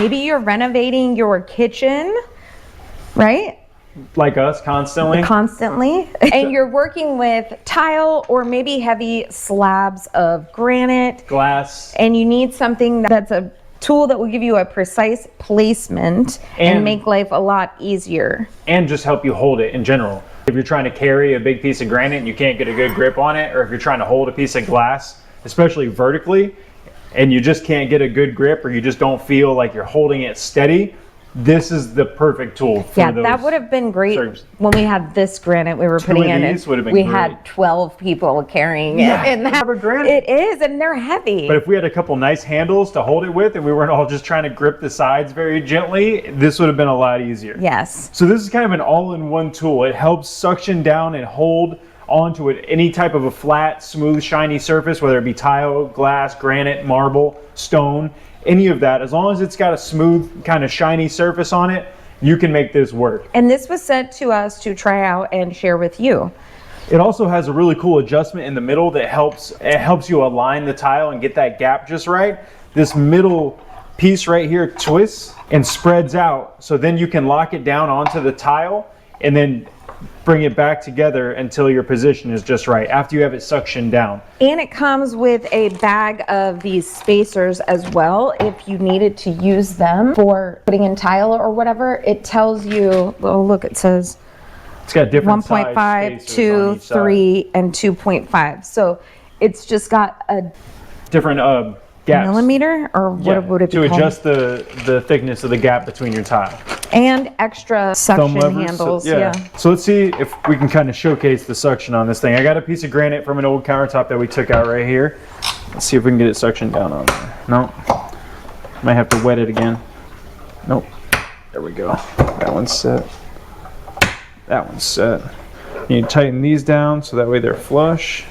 maybe you're renovating your kitchen, right? Like us, constantly. And you're working with tile or maybe heavy slabs of granite, glass, and you need something that's a tool that will give you a precise placement and make life a lot easier. And just help you hold it in general. If you're trying to carry a big piece of granite and you can't get a good grip on it, or if you're trying to hold a piece of glass, especially vertically, and you just can't get a good grip, or you just don't feel like you're holding it steady, this is the perfect tool for those. That would have been great when we had this granite we were putting in it. We had 12 people carrying it. And it is, and they're heavy. But if we had a couple nice handles to hold it with and we weren't all just trying to grip the sides very gently, this would have been a lot easier. Yes. So this is kind of an all-in-one tool. It helps suction down and hold onto it any type of a flat, smooth, shiny surface, whether it be tile, glass, granite, marble, stone, any of that. As long as it's got a smooth, kind of shiny surface on it, you can make this work. And this was sent to us to try out and share with you. It also has a really cool adjustment in the middle that helps you align the tile and get that gap just right. This middle piece right here twists and spreads out, so then you can lock it down onto the tile and then bring it back together until your position is just right after you have it suctioned down. And it comes with a bag of these spacers as well if you needed to use them for putting in tile or whatever. It tells you, oh look, it says it's got different 1.5, 2, 3, and 2.5. So it's just got a different gaps. Millimeter, or what would it be to called? Adjust the thickness of the gap between your tile. And extra suction handles. So let's see if we can kind of showcase the suction on this thing. I got a piece of granite from an old countertop that we took out right here. Let's see if we can get it suctioned down on there. Nope. Might have to wet it again. Nope. There we go. That one's set. That one's set. You need to tighten these down so that way they're flush.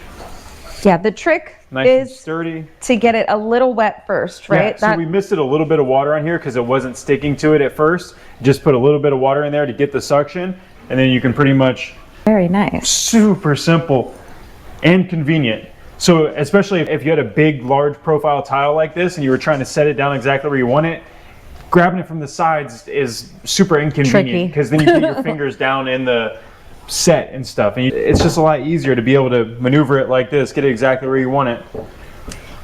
Yeah, the trick is sturdy to get it a little wet first, right? Yeah, so we misted a little bit of water on here because it wasn't sticking to it at first. Just put a little bit of water in there to get the suction, and then you can pretty much... Very nice. Super simple and convenient. So especially if you had a big, large profile tile like this and you were trying to set it down exactly where you want it, grabbing it from the sides is super inconvenient because then you get your fingers down in the set and stuff, and it's just a lot easier to be able to maneuver it like this, get it exactly where you want it.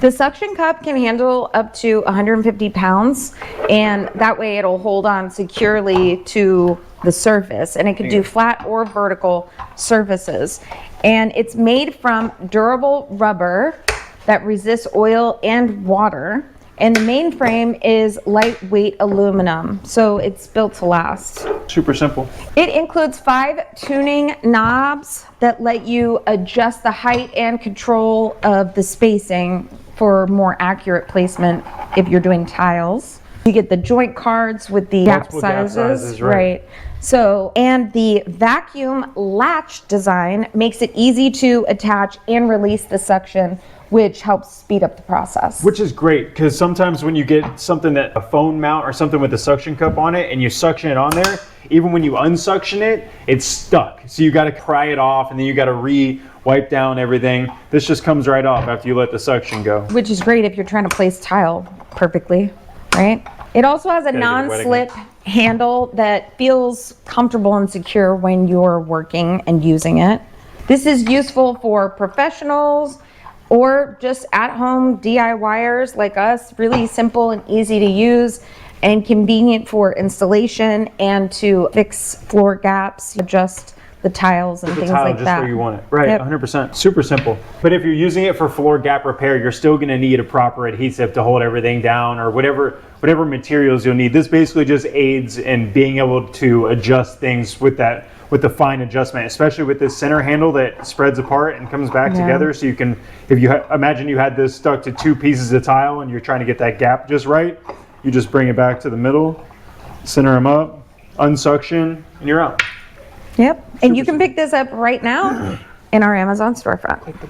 The suction cup can handle up to 150 pounds, and that way it'll hold on securely to the surface, and it can do flat or vertical surfaces. And it's made from durable rubber that resists oil and water. And the main frame is lightweight aluminum, so it's built to last. Super simple. It includes 5 tuning knobs that let you adjust the height and control of the spacing for more accurate placement if you're doing tiles. You get the joint cards with the gap sizes, right? So, and the vacuum latch design makes it easy to attach and release the suction, which helps speed up the process. Which is great, because sometimes when you get something that a phone mount or something with a suction cup on it and you suction it on there, even when you unsuction it, it's stuck. So you got to pry it off, and then you got to wipe down everything. This just comes right off after you let the suction go. Which is great if you're trying to place tile perfectly, right? It also has a non-slip handle that feels comfortable and secure when you're working and using it. This is useful for professionals or just at-home DIYers like us. Really simple and easy to use and convenient for installation and to fix floor gaps, adjust the tiles and things like that. Just where you want it. Right, 100%. Super simple. But if you're using it for floor gap repair, you're still going to need a proper adhesive to hold everything down, or whatever materials you'll need. This basically just aids in being able to adjust things with the fine adjustment, especially with this center handle that spreads apart and comes back together. So you can, if you imagine you had this stuck to 2 pieces of tile and you're trying to get that gap just right, you just bring it back to the middle, center them up, unsuction, and you're out. Yep, and you can pick this up right now in our Amazon storefront.